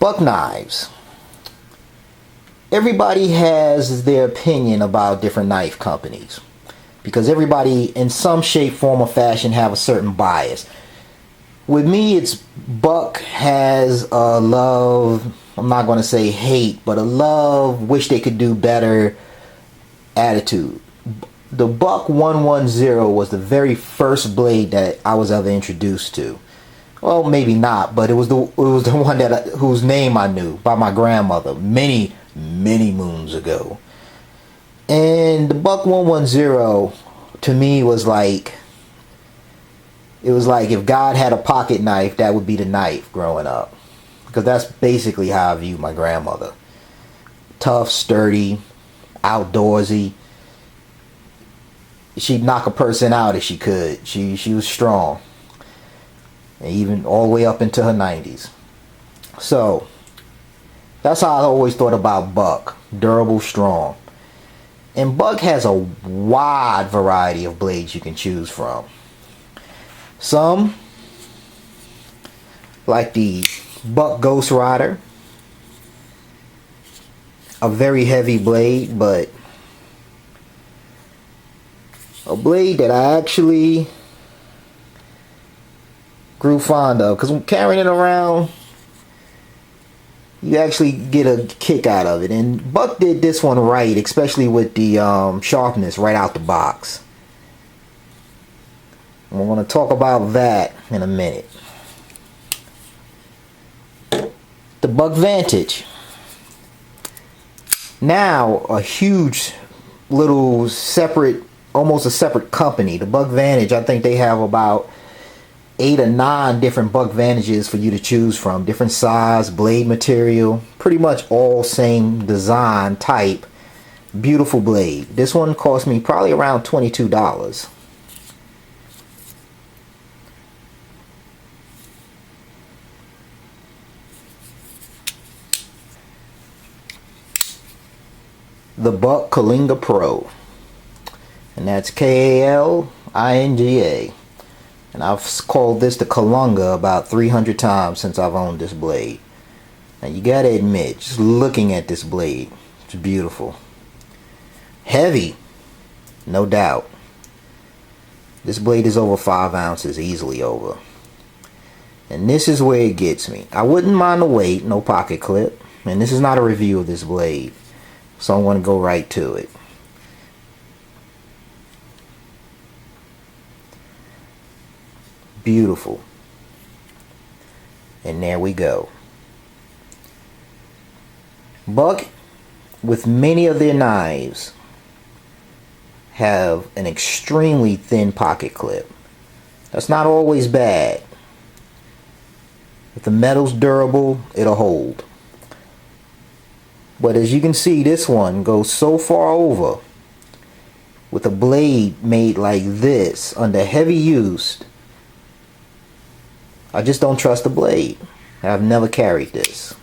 Buck knives. Everybody has their opinion about different knife companies because everybody in some shape, form, or fashion have a certain bias. With me, it's Buck has a love, I'm not going to say hate, but a love, wish they could do better attitude. The Buck 110 was the very first blade that I was ever introduced to. Well, maybe not, but it was the one that whose name I knew by my grandmother many moons ago. And the Buck 110 to me was like, it was like if God had a pocket knife, that would be the knife growing up, because that's basically how I viewed my grandmother. Tough, sturdy, outdoorsy. She'd knock a person out if she could. She was strong. And even all the way up into her 90s. So that's how I always thought about Buck. Durable, strong. And Buck has a wide variety of blades you can choose from. Some, like the Buck Ghost Rider, a very heavy blade, but a blade that I actually grew fond of, because when carrying it around, you actually get a kick out of it. And Buck did this one right, especially with the sharpness right out the box. And we're going to talk about that in a minute. The Buck Vantage. Now a huge little separate, almost a separate company. The Buck Vantage, I think they have about 8 or 9 different Buck Vantages for you to choose from. Different size, blade material, pretty much all same design type. Beautiful blade. This one cost me probably around $22. The Buck Kalinga Pro. And that's Kalinga. And I've called this the Kalunga about 300 times since I've owned this blade. Now you gotta admit, just looking at this blade, it's beautiful. Heavy, no doubt. This blade is over 5 ounces, easily over. And this is where it gets me. I wouldn't mind the weight, no pocket clip. And this is not a review of this blade, so I'm going to go right to it. Beautiful. And there we go. Buck, with many of their knives, have an extremely thin pocket clip. That's not always bad. If the metal's durable, it'll hold. But as you can see, this one goes so far over with a blade made like this under heavy use. I just don't trust the blade. I've never carried this.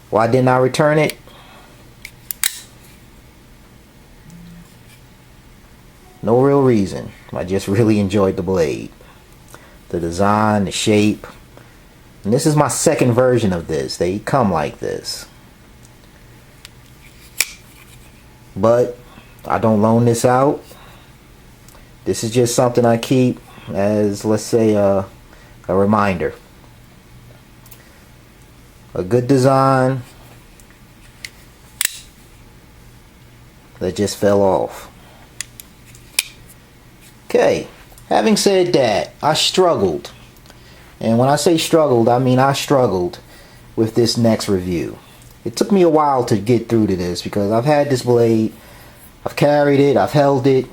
Why didn't I return it? No real reason. I just really enjoyed the blade. The design, the shape. And this is my second version of this. They come like this. But I don't loan this out. This is just something I keep as, let's say, a reminder. A good design that just fell off. Okay, having said that, I struggled. And when I say struggled, I mean I struggled with this next review. It took me a while to get through to this because I've had this blade, I've carried it, I've held it,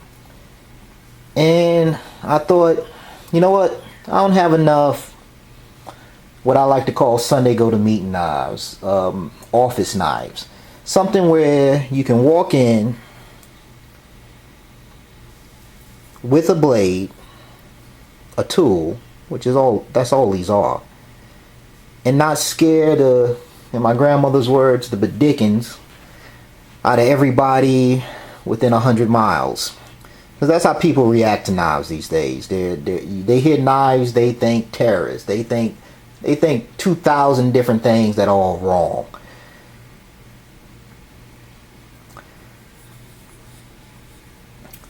and I thought, you know what? I don't have enough what I like to call Sunday go to meeting knives, office knives. Something where you can walk in with a blade, a tool, which is all, that's all these are, and not scared of, in my grandmother's words, the bedickens out of everybody within 100 miles. Because that's how people react to knives these days. They hear knives, they think terrorists. They think They think 2,000 different things that are all wrong.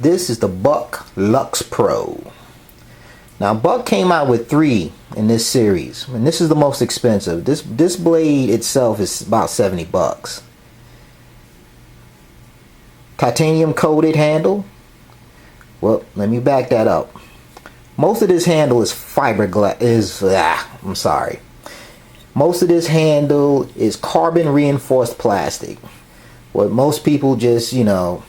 This is the Buck Lux Pro. Now Buck came out with 3 in this series, and this is the most expensive. This blade itself is about 70 bucks. Titanium coated handle. Well, let me back that up. Most of this handle is fiberglass. I'm sorry. Most of this handle is carbon reinforced plastic. What most people just, you know,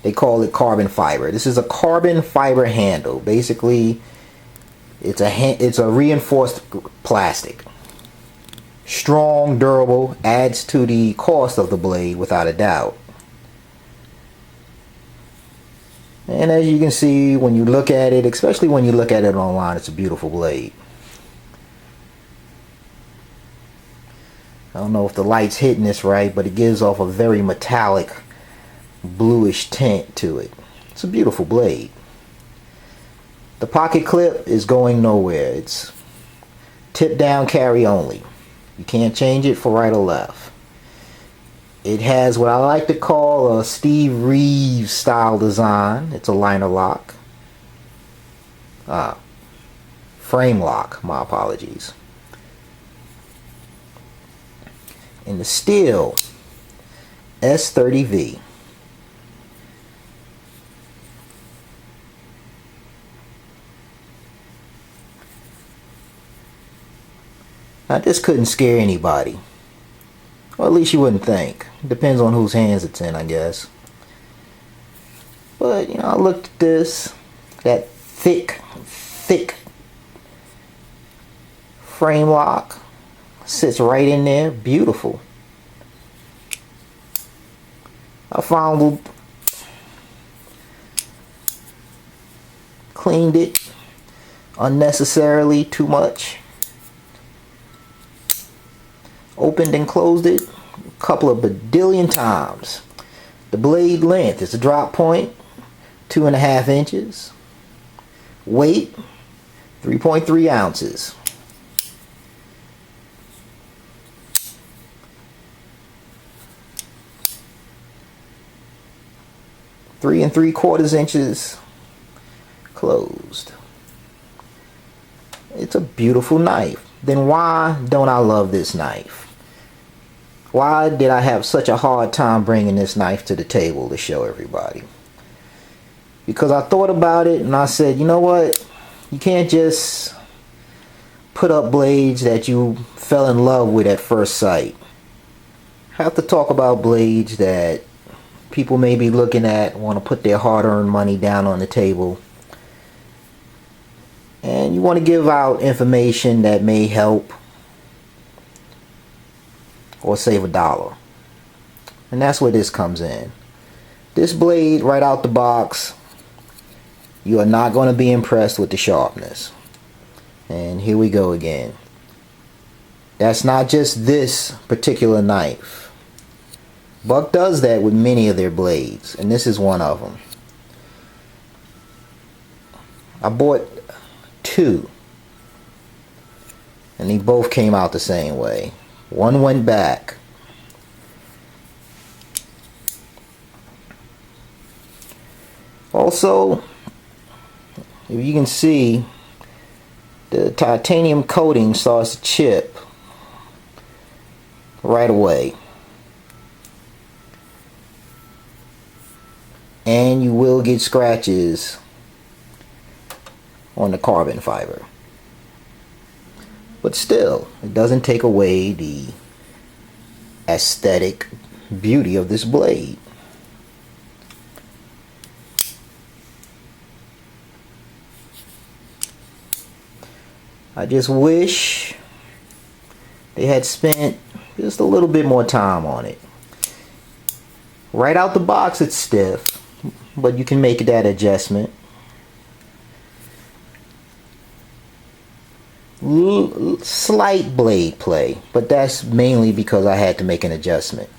they call it carbon fiber. This is a carbon fiber handle. Basically, it's a reinforced plastic. Strong, durable, adds to the cost of the blade without a doubt. And as you can see, when you look at it, especially when you look at it online, it's a beautiful blade. I don't know if the light's hitting this right, but it gives off a very metallic bluish tint to it. It's a beautiful blade. The pocket clip is going nowhere. It's tip down carry only. You can't change it for right or left. It has what I like to call a Steve Reeves style design. It's a liner lock. Frame lock, my apologies. In the steel S30V. Now this couldn't scare anybody. Or at least you wouldn't think. Depends on whose hands it's in, I guess. But, you know, I looked at this. That thick frame lock. Sits right in there. Beautiful. I found cleaned it unnecessarily too much. Opened and closed it a couple of badillion times. The blade length is a drop point, 2.5 inches. Weight, 3.3 ounces. Three and 3/4 inches closed. It's a beautiful knife. Then why don't I love this knife? Why did I have such a hard time bringing this knife to the table to show everybody? Because I thought about it and I said, you know what? You can't just put up blades that you fell in love with at first sight. I have to talk about blades that people may be looking at, want to put their hard-earned money down on the table. And you want to give out information that may help or save $1. And that's where this comes in. This blade right out the box, you are not going to be impressed with the sharpness. And here we go again. That's not just this particular knife. Buck does that with many of their blades, and this is one of them. I bought 2, and they both came out the same way. One went back. Also, if you can see, the titanium coating starts to chip right away. And you will get scratches on the carbon fiber. But still, it doesn't take away the aesthetic beauty of this blade. I just wish they had spent just a little bit more time on it. Right out the box it's stiff, but you can make that adjustment. Slight blade play, but that's mainly because I had to make an adjustment.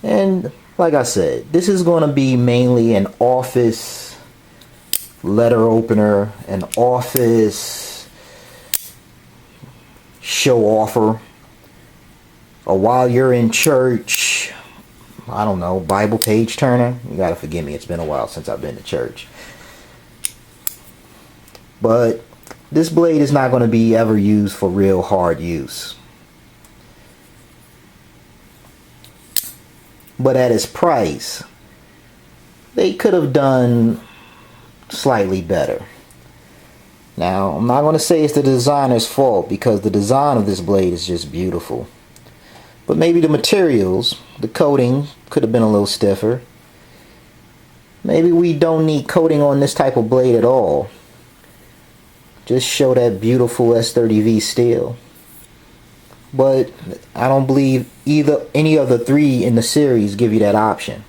And like I said, this is going to be mainly an office letter opener, an office show offer, or while you're in church, I don't know, Bible page turner. You gotta forgive me, it's been a while since I've been to church. But this blade is not going to be ever used for real hard use. But at its price, they could have done slightly better. Now, I'm not going to say it's the designer's fault, because the design of this blade is just beautiful. But maybe the materials, the coating, could have been a little stiffer. Maybe we don't need coating on this type of blade at all. Just show that beautiful S30V steel. But I don't believe any of the three in the series give you that option.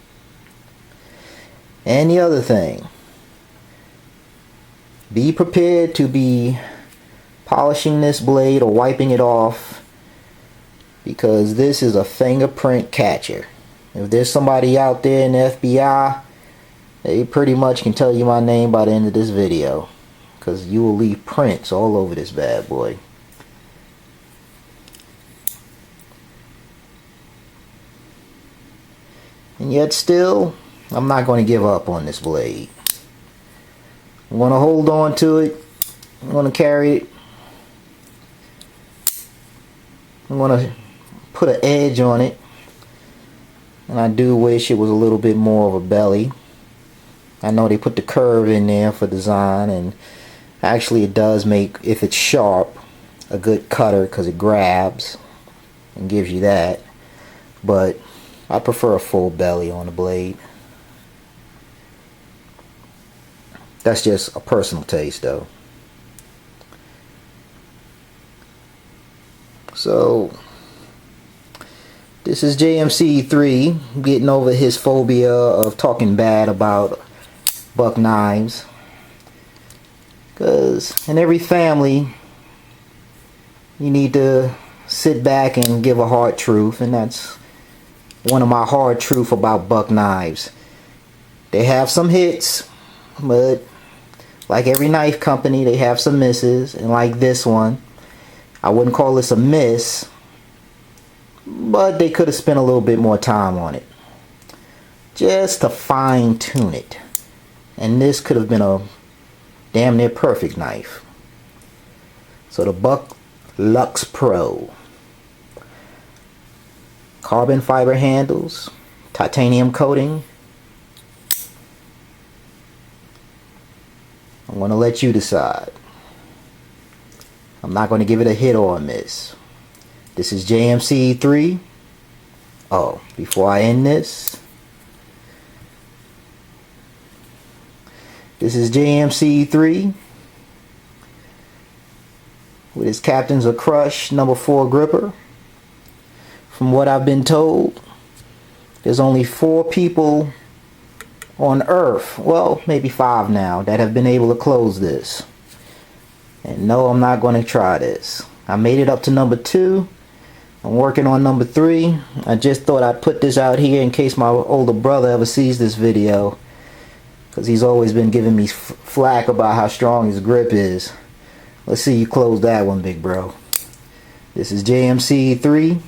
And the other thing, be prepared to be polishing this blade or wiping it off, because this is a fingerprint catcher. If there's somebody out there in the FBI, they pretty much can tell you my name by the end of this video, because you will leave prints all over this bad boy. And yet still, I'm not going to give up on this blade. I'm going to hold on to it. I'm going to carry it. I'm going to put an edge on it. And I do wish it was a little bit more of a belly. I know they put the curve in there for design, and actually it does make, if it's sharp, a good cutter, because it grabs and gives you that. But I prefer a full belly on the blade. That's just a personal taste though. So this is JMC3 getting over his phobia of talking bad about Buck knives. Because in every family, you need to sit back and give a hard truth, and that's one of my hard truth about Buck knives. They have some hits, but like every knife company, they have some misses. And like this one, I wouldn't call this a miss, but they could have spent a little bit more time on it, just to fine tune it. And this could have been a damn near perfect knife. So the Buck Lux Pro. Carbon fiber handles, titanium coating. I'm going to let you decide. I'm not going to give it a hit or a miss. This is JMC3. Oh, before I end this, this is JMC3 with his Captains of Crush number 4 gripper. From what I've been told, there's only 4 people on Earth, well, maybe 5 now, that have been able to close this. And no, I'm not going to try this. I made it up to number 2. I'm working on number 3. I just thought I'd put this out here in case my older brother ever sees this video, because he's always been giving me flack about how strong his grip is. Let's see you close that one, big bro. This is JMC3.